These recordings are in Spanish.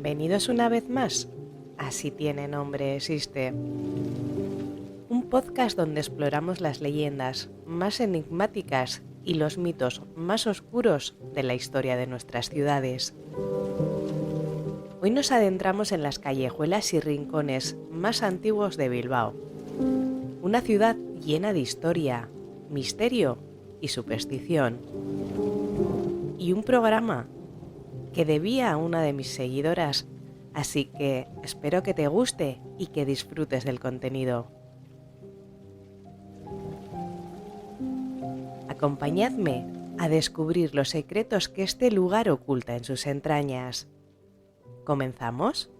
Bienvenidos una vez más. Así tiene nombre, existe. Un podcast donde exploramos las leyendas más enigmáticas y los mitos más oscuros de la historia de nuestras ciudades. Hoy nos adentramos en las callejuelas y rincones más antiguos de Bilbao. Una ciudad llena de historia, misterio y superstición. Y un programa que debía a una de mis seguidoras, así que espero que te guste y que disfrutes del contenido. Acompañadme a descubrir los secretos que este lugar oculta en sus entrañas. ¿Comenzamos?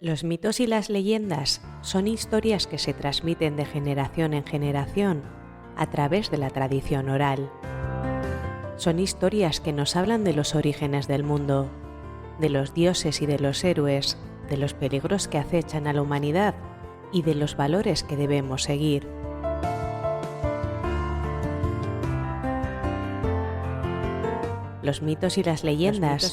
Los mitos y las leyendas son historias que se transmiten de generación en generación a través de la tradición oral. Son historias que nos hablan de los orígenes del mundo, de los dioses y de los héroes, de los peligros que acechan a la humanidad y de los valores que debemos seguir. Los mitos y las leyendas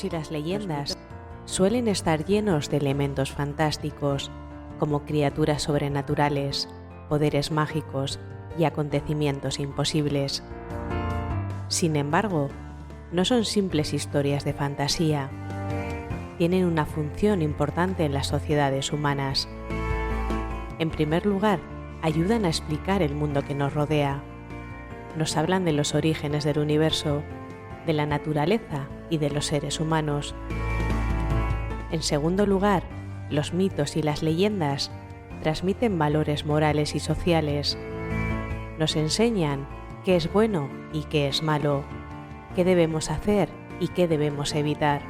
suelen estar llenos de elementos fantásticos, como criaturas sobrenaturales, poderes mágicos y acontecimientos imposibles. Sin embargo, no son simples historias de fantasía. Tienen una función importante en las sociedades humanas. En primer lugar, ayudan a explicar el mundo que nos rodea. Nos hablan de los orígenes del universo, de la naturaleza y de los seres humanos. En segundo lugar, los mitos y las leyendas transmiten valores morales y sociales. Nos enseñan qué es bueno y qué es malo, qué debemos hacer y qué debemos evitar.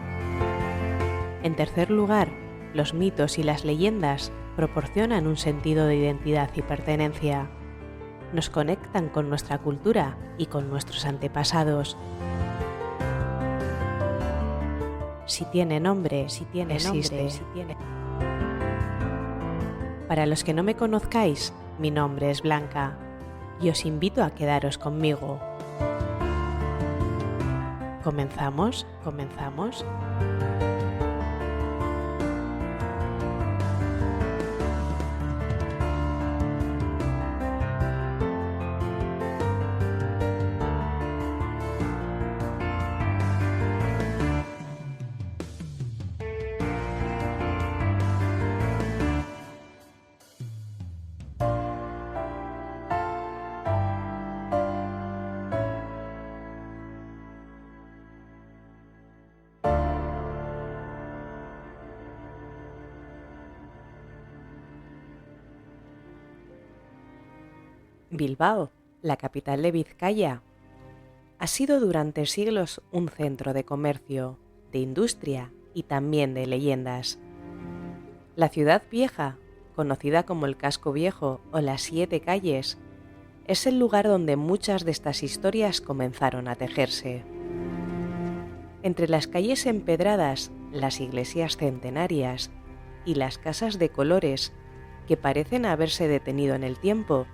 En tercer lugar, los mitos y las leyendas proporcionan un sentido de identidad y pertenencia. Nos conectan con nuestra cultura y con nuestros antepasados. Si tiene nombre, existe. Para los que no me conozcáis, mi nombre es Blanca y os invito a quedaros conmigo. ¿Comenzamos? Bilbao, la capital de Vizcaya, ha sido durante siglos un centro de comercio, de industria y también de leyendas. La ciudad vieja, conocida como el Casco Viejo o las Siete Calles, es el lugar donde muchas de estas historias comenzaron a tejerse. Entre las calles empedradas, las iglesias centenarias y las casas de colores que parecen haberse detenido en el tiempo,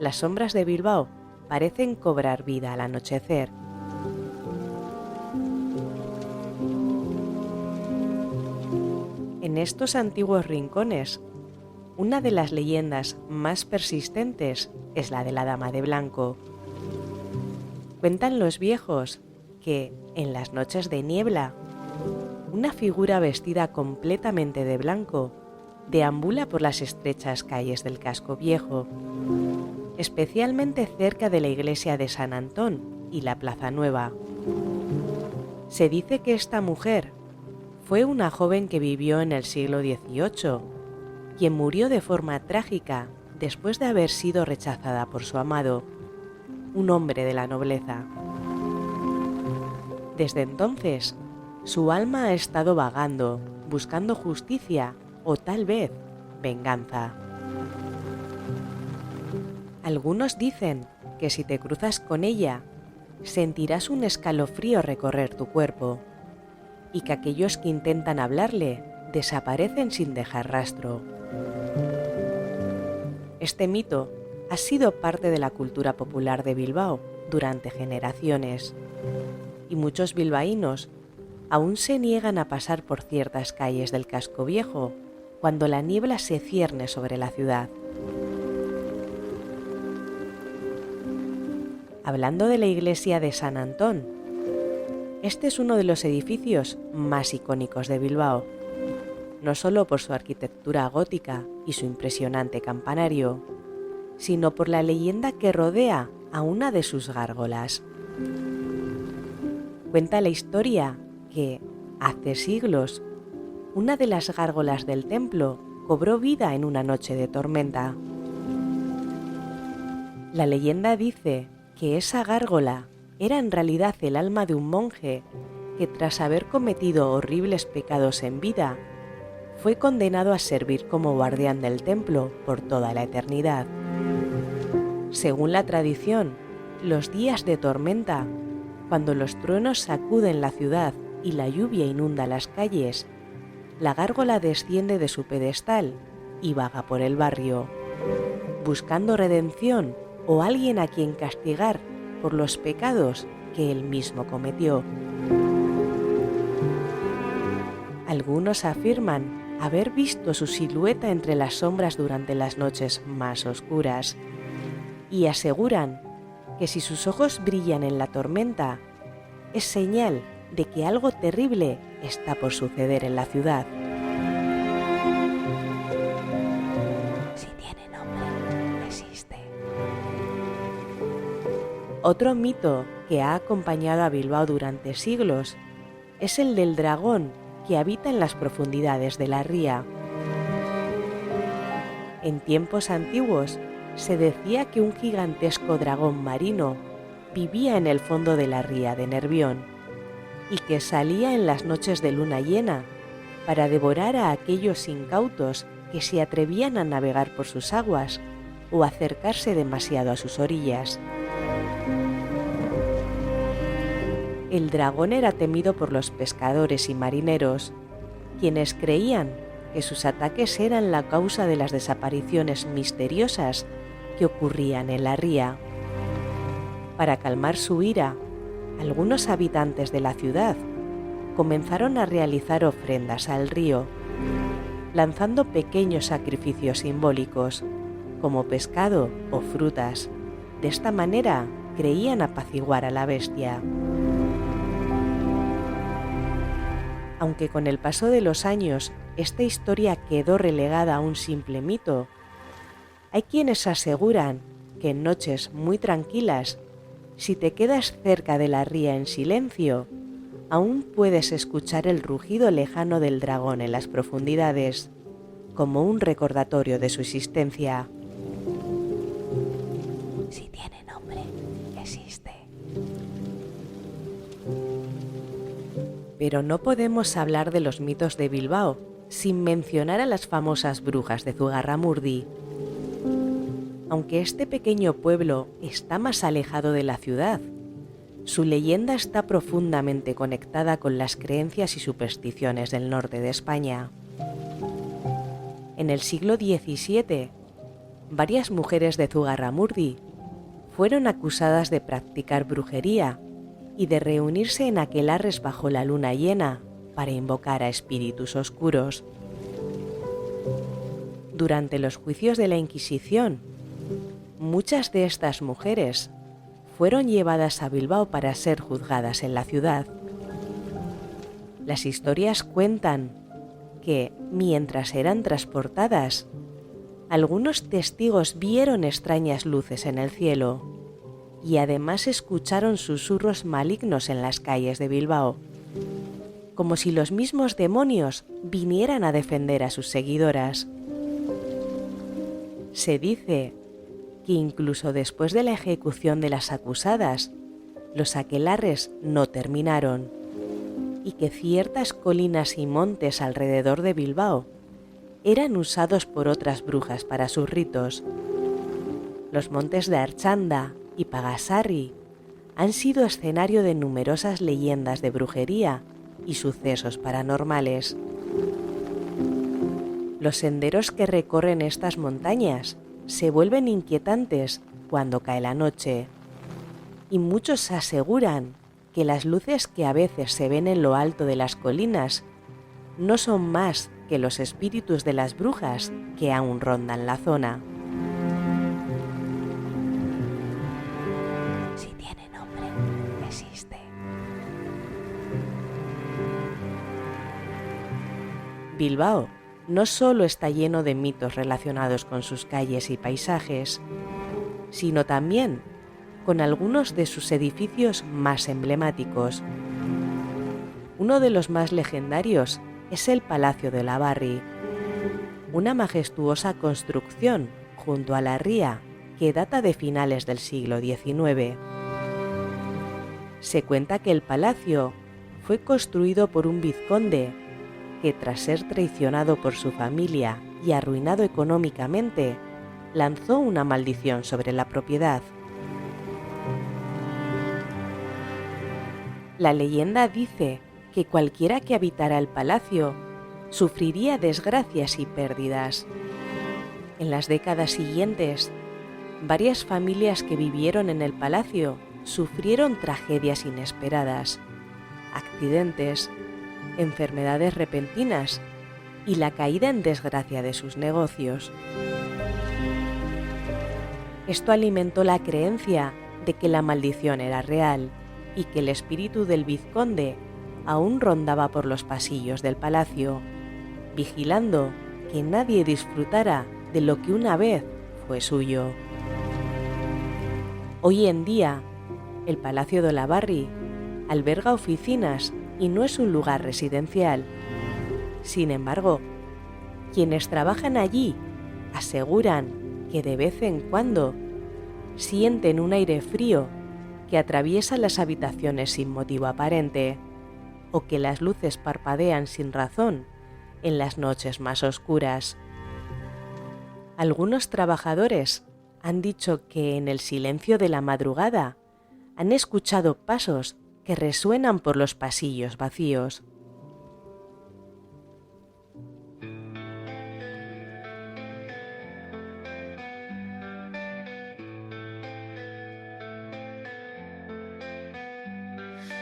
las sombras de Bilbao parecen cobrar vida al anochecer. En estos antiguos rincones, una de las leyendas más persistentes es la de la Dama de Blanco. Cuentan los viejos que, en las noches de niebla, una figura vestida completamente de blanco deambula por las estrechas calles del Casco Viejo, especialmente cerca de la iglesia de San Antón y la Plaza Nueva. Se dice que esta mujer fue una joven que vivió en el siglo XVIII, quien murió de forma trágica después de haber sido rechazada por su amado, un hombre de la nobleza. Desde entonces, su alma ha estado vagando, buscando justicia o tal vez venganza. Algunos dicen que si te cruzas con ella, sentirás un escalofrío recorrer tu cuerpo y que aquellos que intentan hablarle desaparecen sin dejar rastro. Este mito ha sido parte de la cultura popular de Bilbao durante generaciones y muchos bilbaínos aún se niegan a pasar por ciertas calles del casco viejo cuando la niebla se cierne sobre la ciudad. Hablando de la iglesia de San Antón, este es uno de los edificios más icónicos de Bilbao, no solo por su arquitectura gótica y su impresionante campanario, sino por la leyenda que rodea a una de sus gárgolas. Cuenta la historia que, hace siglos, una de las gárgolas del templo cobró vida en una noche de tormenta. La leyenda dice que esa gárgola era en realidad el alma de un monje que, tras haber cometido horribles pecados en vida, fue condenado a servir como guardián del templo por toda la eternidad. Según la tradición, los días de tormenta, cuando los truenos sacuden la ciudad y la lluvia inunda las calles, la gárgola desciende de su pedestal y vaga por el barrio, buscando redención o alguien a quien castigar por los pecados que él mismo cometió. Algunos afirman haber visto su silueta entre las sombras durante las noches más oscuras y aseguran que si sus ojos brillan en la tormenta, es señal de que algo terrible está por suceder en la ciudad. Si tiene nombre, existe. Otro mito que ha acompañado a Bilbao durante siglos es el del dragón que habita en las profundidades de la ría. En tiempos antiguos se decía que un gigantesco dragón marino vivía en el fondo de la ría de Nervión y que salía en las noches de luna llena para devorar a aquellos incautos que se atrevían a navegar por sus aguas o acercarse demasiado a sus orillas. El dragón era temido por los pescadores y marineros, quienes creían que sus ataques eran la causa de las desapariciones misteriosas que ocurrían en la ría. Para calmar su ira, algunos habitantes de la ciudad comenzaron a realizar ofrendas al río, lanzando pequeños sacrificios simbólicos, como pescado o frutas. De esta manera creían apaciguar a la bestia. Aunque con el paso de los años esta historia quedó relegada a un simple mito, hay quienes aseguran que en noches muy tranquilas, si te quedas cerca de la ría en silencio, aún puedes escuchar el rugido lejano del dragón en las profundidades, como un recordatorio de su existencia. Si tiene nombre, existe. Pero no podemos hablar de los mitos de Bilbao sin mencionar a las famosas brujas de Zugarramurdi. Aunque este pequeño pueblo está más alejado de la ciudad, su leyenda está profundamente conectada con las creencias y supersticiones del norte de España. En el siglo XVII, varias mujeres de Zugarramurdi fueron acusadas de practicar brujería y de reunirse en aquelarres bajo la luna llena para invocar a espíritus oscuros. Durante los juicios de la Inquisición, muchas de estas mujeres fueron llevadas a Bilbao para ser juzgadas en la ciudad. Las historias cuentan que, mientras eran transportadas, algunos testigos vieron extrañas luces en el cielo y además escucharon susurros malignos en las calles de Bilbao, como si los mismos demonios vinieran a defender a sus seguidoras. Se dice que incluso después de la ejecución de las acusadas, los aquelarres no terminaron y que ciertas colinas y montes alrededor de Bilbao eran usados por otras brujas para sus ritos. Los montes de Archanda y Pagasarri han sido escenario de numerosas leyendas de brujería y sucesos paranormales. Los senderos que recorren estas montañas se vuelven inquietantes cuando cae la noche, y muchos aseguran que las luces que a veces se ven en lo alto de las colinas no son más que los espíritus de las brujas que aún rondan la zona. Si tiene nombre, existe. Bilbao no solo está lleno de mitos relacionados con sus calles y paisajes, sino también con algunos de sus edificios más emblemáticos. Uno de los más legendarios es el Palacio de Olavarri, una majestuosa construcción junto a la ría que data de finales del siglo XIX. Se cuenta que el palacio fue construido por un vizconde que, tras ser traicionado por su familia y arruinado económicamente, lanzó una maldición sobre la propiedad. La leyenda dice que cualquiera que habitara el palacio sufriría desgracias y pérdidas. En las décadas siguientes, varias familias que vivieron en el palacio sufrieron tragedias inesperadas, accidentes, enfermedades repentinas y la caída en desgracia de sus negocios. Esto alimentó la creencia de que la maldición era real y que el espíritu del vizconde aún rondaba por los pasillos del palacio, vigilando que nadie disfrutara de lo que una vez fue suyo. Hoy en día, el Palacio de Olavarri alberga oficinas y no es un lugar residencial. Sin embargo, quienes trabajan allí aseguran que de vez en cuando sienten un aire frío que atraviesa las habitaciones sin motivo aparente, o que las luces parpadean sin razón en las noches más oscuras. Algunos trabajadores han dicho que en el silencio de la madrugada han escuchado pasos que resuenan por los pasillos vacíos.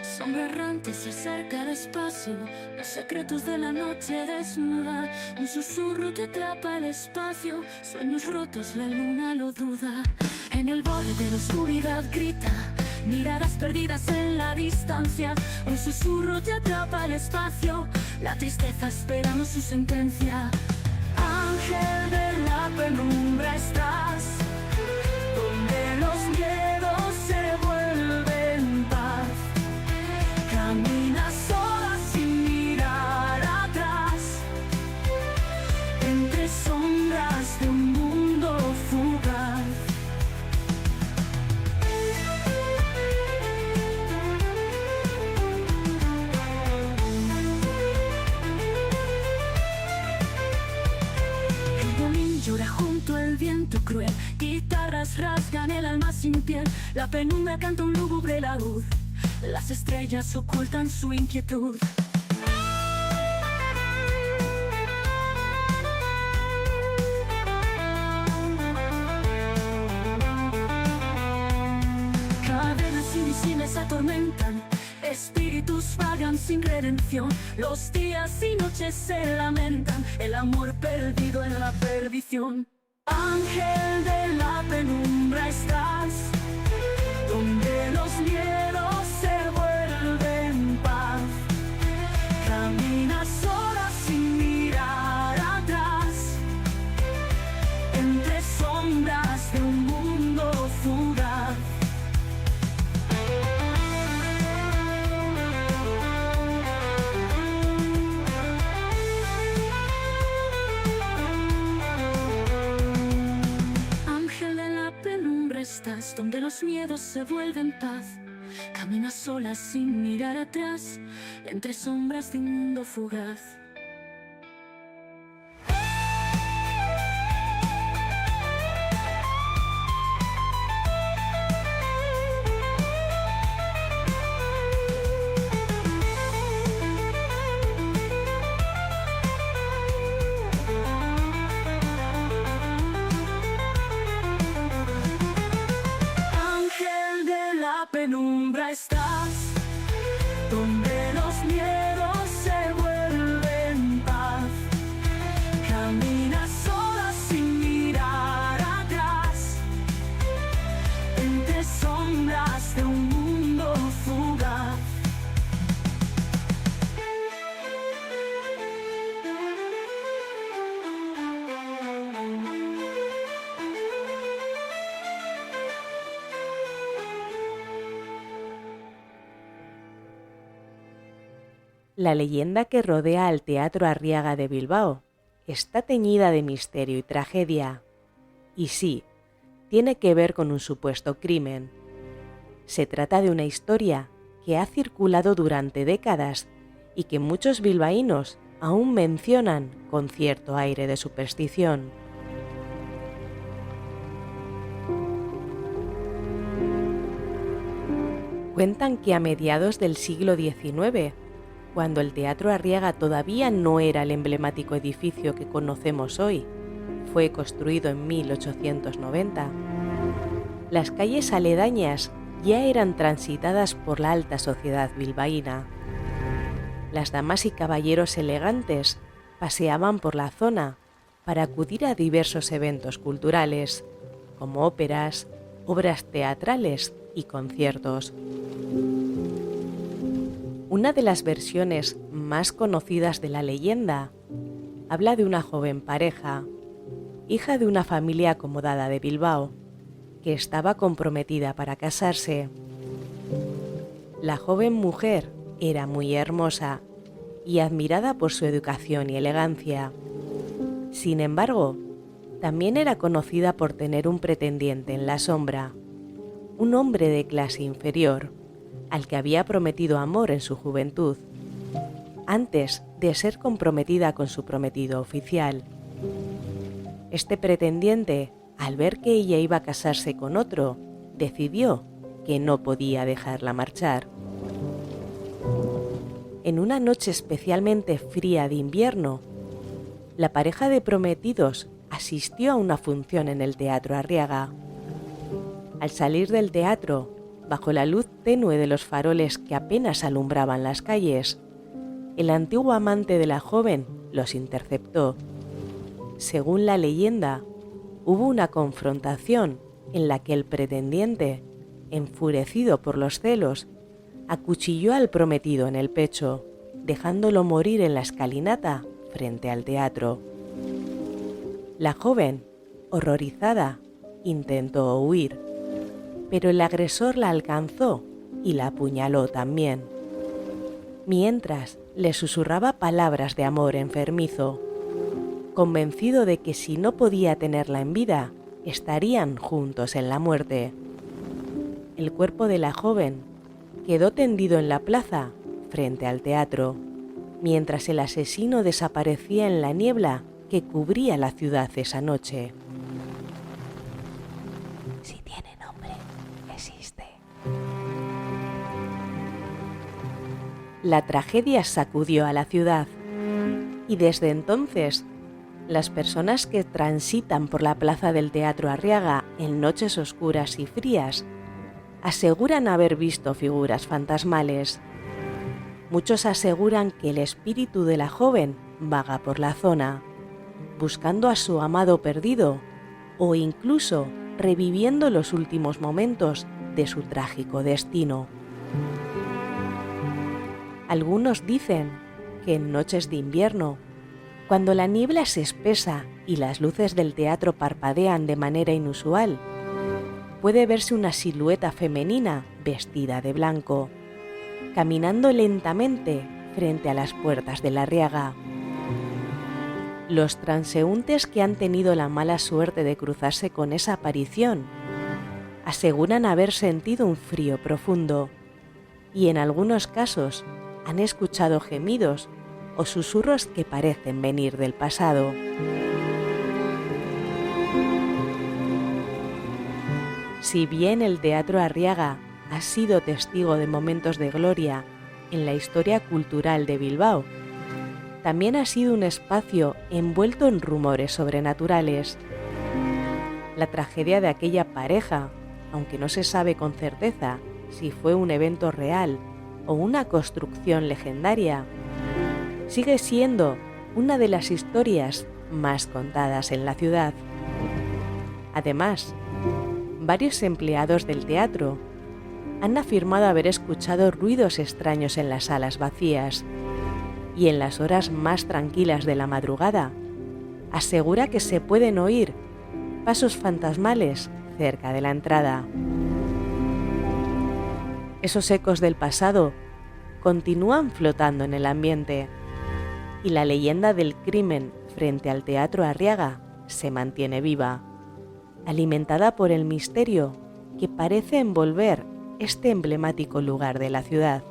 Sombra errante se acerca despacio, los secretos de la noche desnuda. Un susurro que atrapa el espacio, sueños rotos, la luna lo duda. En el borde de la oscuridad grita, miradas perdidas en la distancia. Un susurro te atrapa el espacio, la tristeza esperando su sentencia. Ángel de la penumbra estás, donde los miedos se vuelven paz. Camina sola sin mirar atrás, entre sombras de un mundo fugaz. El violín llora junto al viento cruel, guitarras rasgan el alma sin piel. La penumbra canta un lúgubre laúd, las estrellas ocultan su inquietud. Cadenas invisibles atormentan, espíritus vagan sin redención. Los días y noches se lamentan, el amor perdido en la perdición. Ángel de la penumbra estás, donde los miedos se vuelven paz. Camina sola sin mirar atrás, entre sombras de un mundo fugaz. Ángel de la penumbra estás, donde los miedos se vuelven paz. Camina sola sin mirar atrás, entre sombras de un mundo fugaz. sombras de un mundo fugaz. La leyenda que rodea al Teatro Arriaga de Bilbao está teñida de misterio y tragedia. Y sí, tiene que ver con un supuesto crimen. Se trata de una historia que ha circulado durante décadas y que muchos bilbaínos aún mencionan con cierto aire de superstición. Cuentan que a mediados del siglo XIX, cuando el Teatro Arriaga todavía no era el emblemático edificio que conocemos hoy, fue construido en 1890, las calles aledañas ya eran transitadas por la alta sociedad bilbaína. Las damas y caballeros elegantes paseaban por la zona para acudir a diversos eventos culturales, como óperas, obras teatrales y conciertos. Una de las versiones más conocidas de la leyenda habla de una joven pareja, hija de una familia acomodada de Bilbao, que estaba comprometida para casarse. La joven mujer era muy hermosa y admirada por su educación y elegancia. Sin embargo, también era conocida por tener un pretendiente en la sombra, un hombre de clase inferior, al que había prometido amor en su juventud, antes de ser comprometida con su prometido oficial. Este pretendiente, al ver que ella iba a casarse con otro, decidió que no podía dejarla marchar. En una noche especialmente fría de invierno, la pareja de prometidos asistió a una función en el Teatro Arriaga. Al salir del teatro, bajo la luz tenue de los faroles que apenas alumbraban las calles, el antiguo amante de la joven los interceptó. Según la leyenda, hubo una confrontación en la que el pretendiente, enfurecido por los celos, acuchilló al prometido en el pecho, dejándolo morir en la escalinata frente al teatro. La joven, horrorizada, intentó huir, pero el agresor la alcanzó y la apuñaló también, mientras le susurraba palabras de amor enfermizo, convencido de que si no podía tenerla en vida, estarían juntos en la muerte. El cuerpo de la joven quedó tendido en la plaza frente al teatro, mientras el asesino desaparecía en la niebla que cubría la ciudad esa noche. Si tiene nombre, existe. La tragedia sacudió a la ciudad y desde entonces las personas que transitan por la plaza del Teatro Arriaga en noches oscuras y frías aseguran haber visto figuras fantasmales. Muchos aseguran que el espíritu de la joven vaga por la zona, buscando a su amado perdido o incluso reviviendo los últimos momentos de su trágico destino. Algunos dicen que en noches de invierno, cuando la niebla se espesa y las luces del teatro parpadean de manera inusual, puede verse una silueta femenina vestida de blanco, caminando lentamente frente a las puertas de la Arriaga. Los transeúntes que han tenido la mala suerte de cruzarse con esa aparición aseguran haber sentido un frío profundo y en algunos casos han escuchado gemidos o susurros que parecen venir del pasado. Si bien el Teatro Arriaga ha sido testigo de momentos de gloria en la historia cultural de Bilbao, también ha sido un espacio envuelto en rumores sobrenaturales. La tragedia de aquella pareja, aunque no se sabe con certeza si fue un evento real o una construcción legendaria, sigue siendo una de las historias más contadas en la ciudad. Además, Varios empleados del teatro han afirmado haber escuchado ruidos extraños en las salas vacías y en las horas más tranquilas de la madrugada asegura que se pueden oír pasos fantasmales cerca de la entrada. Esos ecos del pasado continúan flotando en el ambiente y la leyenda del crimen frente al Teatro Arriaga se mantiene viva, alimentada por el misterio que parece envolver este emblemático lugar de la ciudad.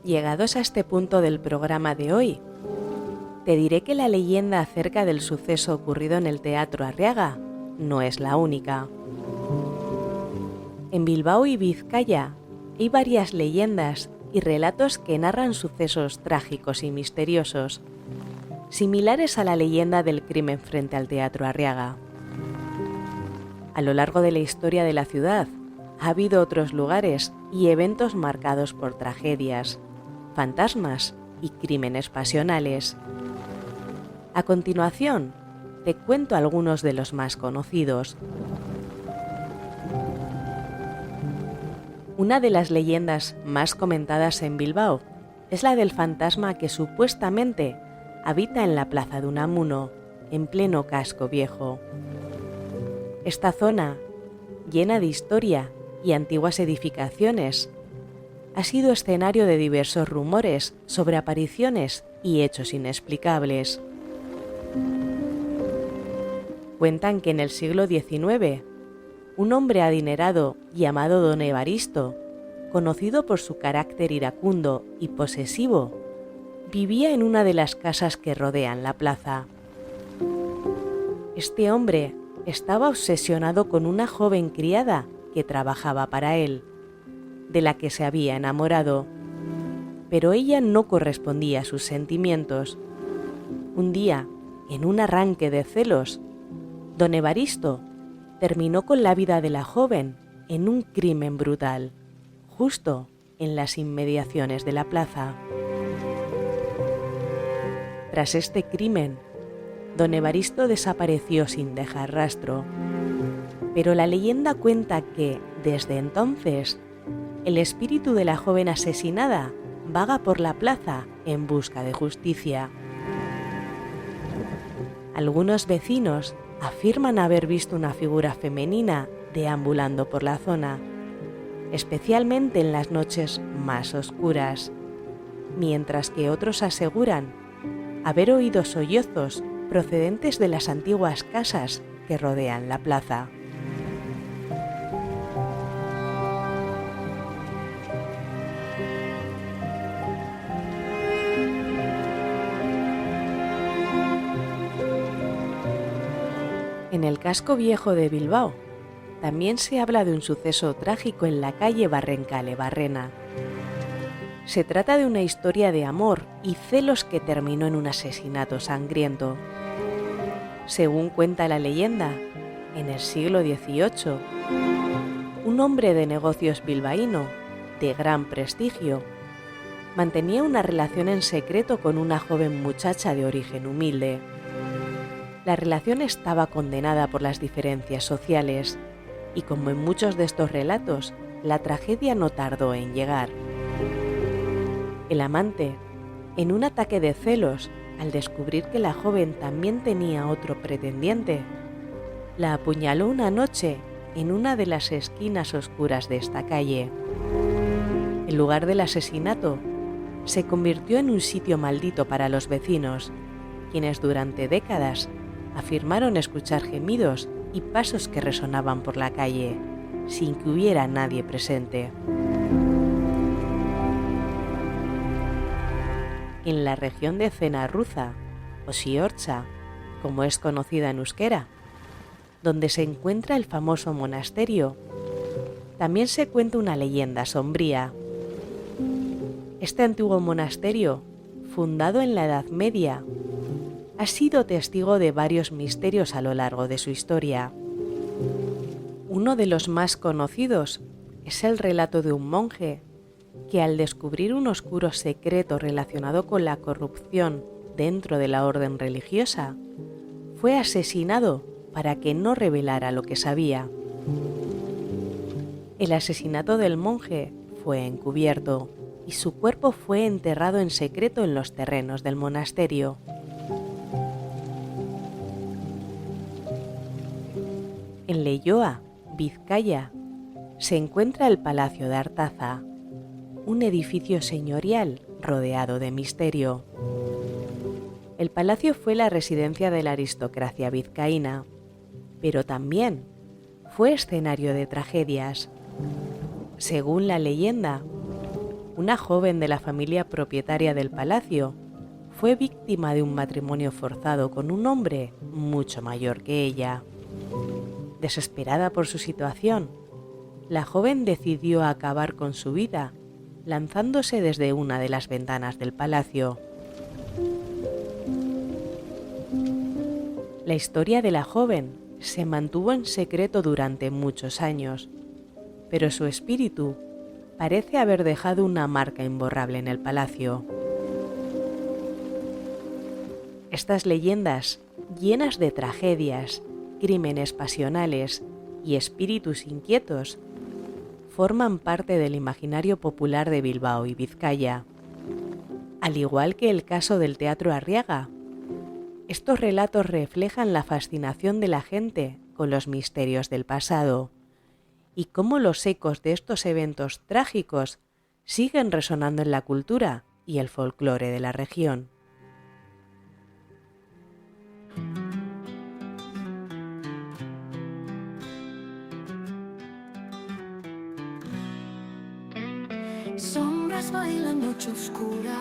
Llegados a este punto del programa de hoy, te diré que la leyenda acerca del suceso ocurrido en el Teatro Arriaga no es la única. En Bilbao y Vizcaya hay varias leyendas y relatos que narran sucesos trágicos y misteriosos, similares a la leyenda del crimen frente al Teatro Arriaga. A lo largo de la historia de la ciudad, ha habido otros lugares y eventos marcados por tragedias, fantasmas y crímenes pasionales. A continuación, te cuento algunos de los más conocidos. Una de las leyendas más comentadas en Bilbao es la del fantasma que supuestamente habita en la plaza de Unamuno, en pleno casco viejo. Esta zona, llena de historia y antiguas edificaciones, ha sido escenario de diversos rumores sobre apariciones y hechos inexplicables. Cuentan que en el siglo XIX, un hombre adinerado llamado Don Evaristo, conocido por su carácter iracundo y posesivo, vivía en una de las casas que rodean la plaza. Este hombre estaba obsesionado con una joven criada que trabajaba para él, de la que se había enamorado, pero ella no correspondía a sus sentimientos. Un día, en un arranque de celos, Don Evaristo terminó con la vida de la joven en un crimen brutal, justo en las inmediaciones de la plaza. Tras este crimen, Don Evaristo desapareció sin dejar rastro, pero la leyenda cuenta que, desde entonces, el espíritu de la joven asesinada vaga por la plaza en busca de justicia. Algunos vecinos afirman haber visto una figura femenina deambulando por la zona, especialmente en las noches más oscuras, mientras que otros aseguran haber oído sollozos procedentes de las antiguas casas que rodean la plaza. En el casco viejo de Bilbao también se habla de un suceso trágico en la calle Barrencale-Barrena. Se trata de una historia de amor y celos que terminó en un asesinato sangriento. Según cuenta la leyenda, en el siglo XVIII, un hombre de negocios bilbaíno, de gran prestigio, mantenía una relación en secreto con una joven muchacha de origen humilde. La relación estaba condenada por las diferencias sociales y, como en muchos de estos relatos, la tragedia no tardó en llegar. El amante, en un ataque de celos, al descubrir que la joven también tenía otro pretendiente, la apuñaló una noche en una de las esquinas oscuras de esta calle. El lugar del asesinato se convirtió en un sitio maldito para los vecinos, quienes durante décadas afirmaron escuchar gemidos y pasos que resonaban por la calle, sin que hubiera nadie presente. En la región de Zenarruza, o Siortza, como es conocida en euskera, donde se encuentra el famoso monasterio, también se cuenta una leyenda sombría. Este antiguo monasterio, fundado en la Edad Media, ha sido testigo de varios misterios a lo largo de su historia. Uno de los más conocidos es el relato de un monje que al descubrir un oscuro secreto relacionado con la corrupción dentro de la orden religiosa, fue asesinado para que no revelara lo que sabía. El asesinato del monje fue encubierto y su cuerpo fue enterrado en secreto en los terrenos del monasterio. En Leioa, Vizcaya, se encuentra el Palacio de Artaza, un edificio señorial rodeado de misterio. El palacio fue la residencia de la aristocracia vizcaína, pero también fue escenario de tragedias. Según la leyenda, una joven de la familia propietaria del palacio fue víctima de un matrimonio forzado con un hombre mucho mayor que ella. Desesperada por su situación, la joven decidió acabar con su vida lanzándose desde una de las ventanas del palacio. La historia de la joven se mantuvo en secreto durante muchos años, pero su espíritu parece haber dejado una marca imborrable en el palacio. Estas leyendas, llenas de tragedias, crímenes pasionales y espíritus inquietos, forman parte del imaginario popular de Bilbao y Vizcaya. Al igual que el caso del Teatro Arriaga, estos relatos reflejan la fascinación de la gente con los misterios del pasado y cómo los ecos de estos eventos trágicos siguen resonando en la cultura y el folclore de la región. Sombras bailan noche oscura,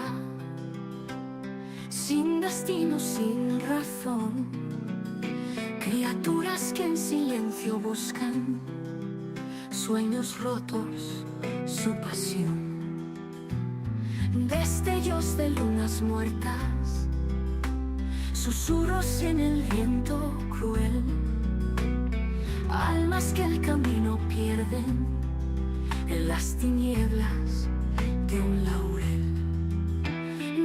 sin destino, sin razón. Criaturas que en silencio buscan sueños rotos, su pasión. Destellos de lunas muertas, susurros en el viento cruel. Almas que el camino pierden en las tinieblas de un laurel.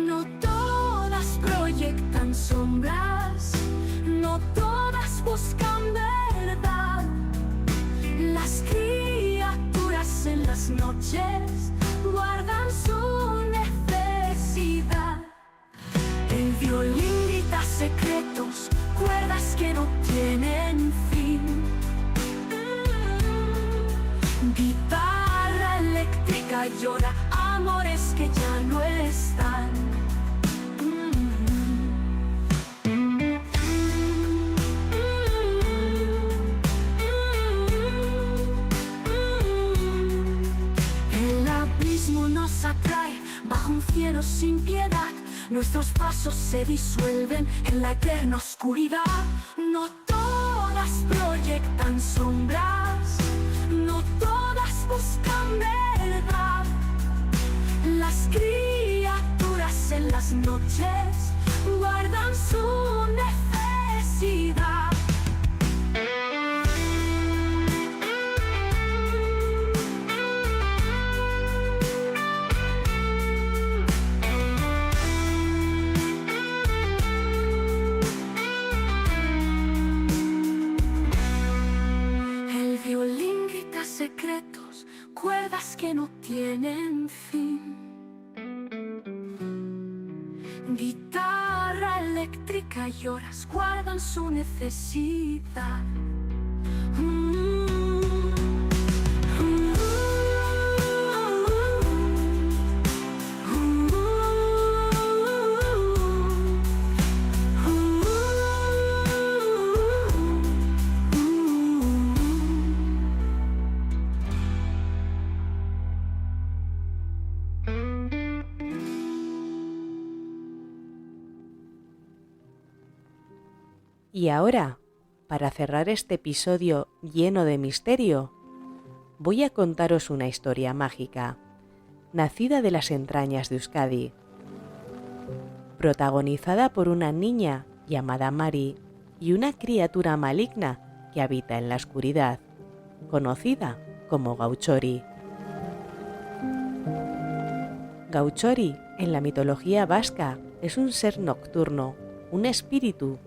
No todas proyectan sombras, no todas buscan verdad. Las criaturas en las noches guardan su necesidad. El violín grita secretos, cuerdas que no tienen fin. Guitarra eléctrica llora amores que ya no están. El abismo nos atrae bajo un cielo sin piedad. Nuestros pasos se disuelven en la eterna oscuridad. No todas proyectan sombras, no todas buscan verdad. Las criaturas en las noches guardan su necesidad. El violín grita secretos, cuerdas que no tienen fin. Guitarra eléctrica y horas guardan su necesidad. Y ahora, para cerrar este episodio lleno de misterio, voy a contaros una historia mágica, nacida de las entrañas de Euskadi, protagonizada por una niña llamada Mari y una criatura maligna que habita en la oscuridad, conocida como Gauchori. Gauchori, en la mitología vasca, es un ser nocturno, un espíritu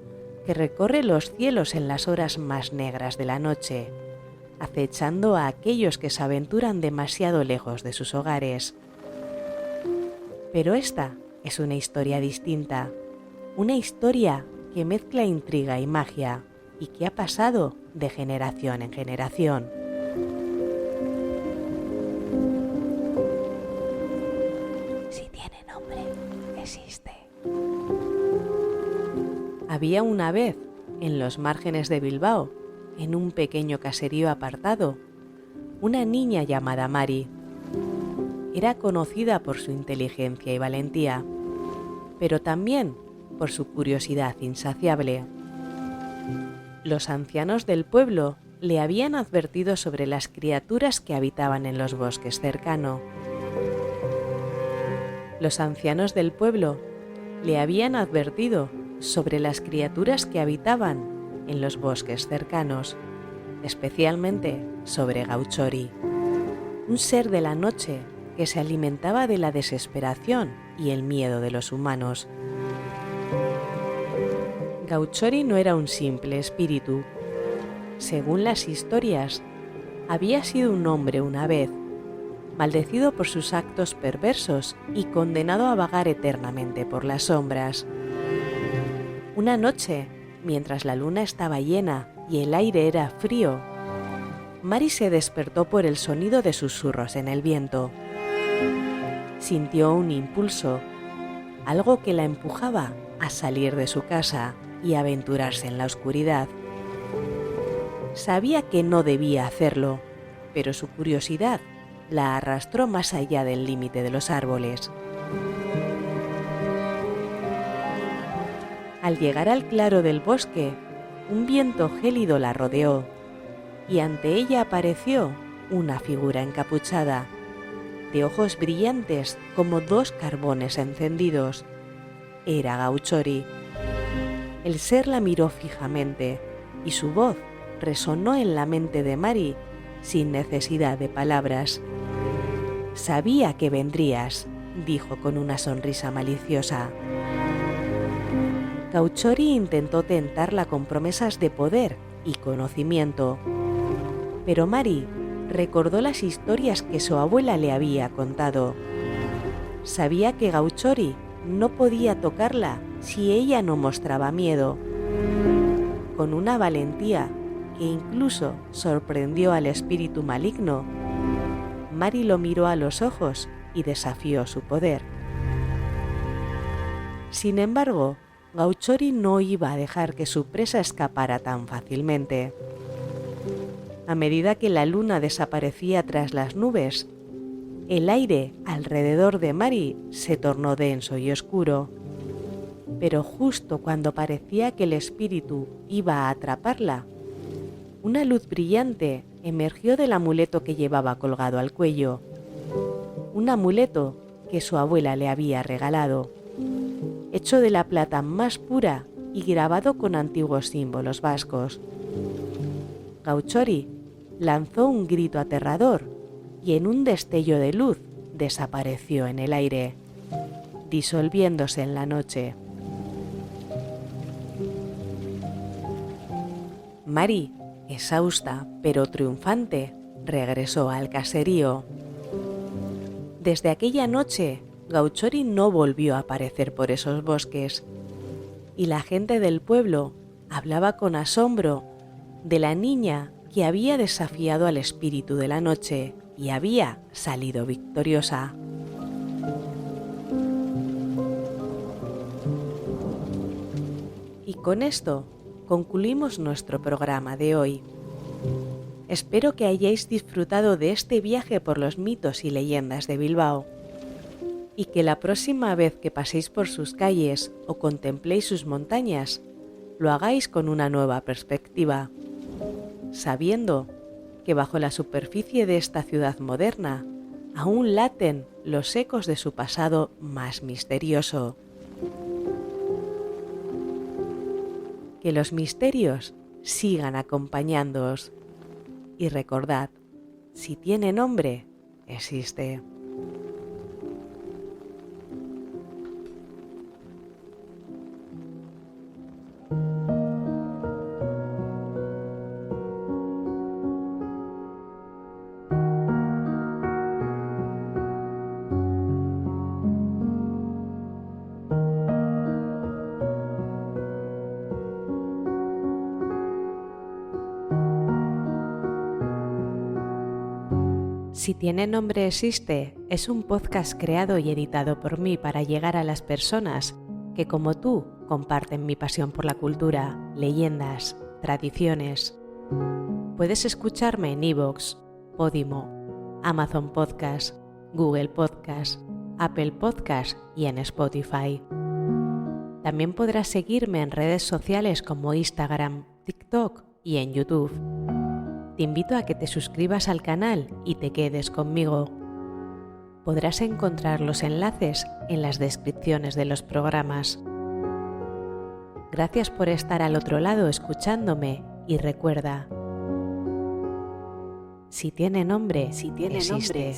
que recorre los cielos en las horas más negras de la noche, acechando a aquellos que se aventuran demasiado lejos de sus hogares. Pero esta es una historia distinta, una historia que mezcla intriga y magia y que ha pasado de generación en generación. Si tiene nombre, existe. Había una vez, en los márgenes de Bilbao, en un pequeño caserío apartado, una niña llamada Mari. Era conocida por su inteligencia y valentía, pero también por su curiosidad insaciable. Los ancianos del pueblo le habían advertido sobre las criaturas que habitaban en los bosques cercanos. Los ancianos del pueblo le habían advertido sobre las criaturas que habitaban en los bosques cercanos, especialmente sobre Gauchori, un ser de la noche que se alimentaba de la desesperación y el miedo de los humanos. Gauchori no era un simple espíritu. Según las historias, había sido un hombre una vez, maldecido por sus actos perversos y condenado a vagar eternamente por las sombras. Una noche, mientras la luna estaba llena y el aire era frío, Mari se despertó por el sonido de susurros en el viento. Sintió un impulso, algo que la empujaba a salir de su casa y aventurarse en la oscuridad. Sabía que no debía hacerlo, pero su curiosidad la arrastró más allá del límite de los árboles. Al llegar al claro del bosque, un viento gélido la rodeó y ante ella apareció una figura encapuchada, de ojos brillantes como dos carbones encendidos. Era Gauchori. El ser la miró fijamente y su voz resonó en la mente de Mari sin necesidad de palabras. «Sabía que vendrías», dijo con una sonrisa maliciosa. Gauchori intentó tentarla con promesas de poder y conocimiento, pero Mari recordó las historias que su abuela le había contado. Sabía que Gauchori no podía tocarla si ella no mostraba miedo. Con una valentía que incluso sorprendió al espíritu maligno, Mari lo miró a los ojos y desafió su poder. Sin embargo, Gauchori no iba a dejar que su presa escapara tan fácilmente. A medida que la luna desaparecía tras las nubes, el aire alrededor de Mari se tornó denso y oscuro. Pero justo cuando parecía que el espíritu iba a atraparla, una luz brillante emergió del amuleto que llevaba colgado al cuello. Un amuleto que su abuela le había regalado, hecho de la plata más pura y grabado con antiguos símbolos vascos. Gauchori lanzó un grito aterrador y en un destello de luz desapareció en el aire, disolviéndose en la noche. Mari, exhausta pero triunfante, regresó al caserío. Desde aquella noche, Gauchori no volvió a aparecer por esos bosques, y la gente del pueblo hablaba con asombro de la niña que había desafiado al espíritu de la noche y había salido victoriosa. Y con esto concluimos nuestro programa de hoy. Espero que hayáis disfrutado de este viaje por los mitos y leyendas de Bilbao, y que la próxima vez que paséis por sus calles o contempléis sus montañas, lo hagáis con una nueva perspectiva, sabiendo que bajo la superficie de esta ciudad moderna aún laten los ecos de su pasado más misterioso. Que los misterios sigan acompañándoos y recordad, si tiene nombre, existe. Si tiene nombre existe, es un podcast creado y editado por mí para llegar a las personas que, como tú, comparten mi pasión por la cultura, leyendas, tradiciones. Puedes escucharme en iVoox, Podimo, Amazon Podcast, Google Podcast, Apple Podcast y en Spotify. También podrás seguirme en redes sociales como Instagram, TikTok y en YouTube. Te invito a que te suscribas al canal y te quedes conmigo. Podrás encontrar los enlaces en las descripciones de los programas. Gracias por estar al otro lado escuchándome y recuerda, si tiene nombre, existe.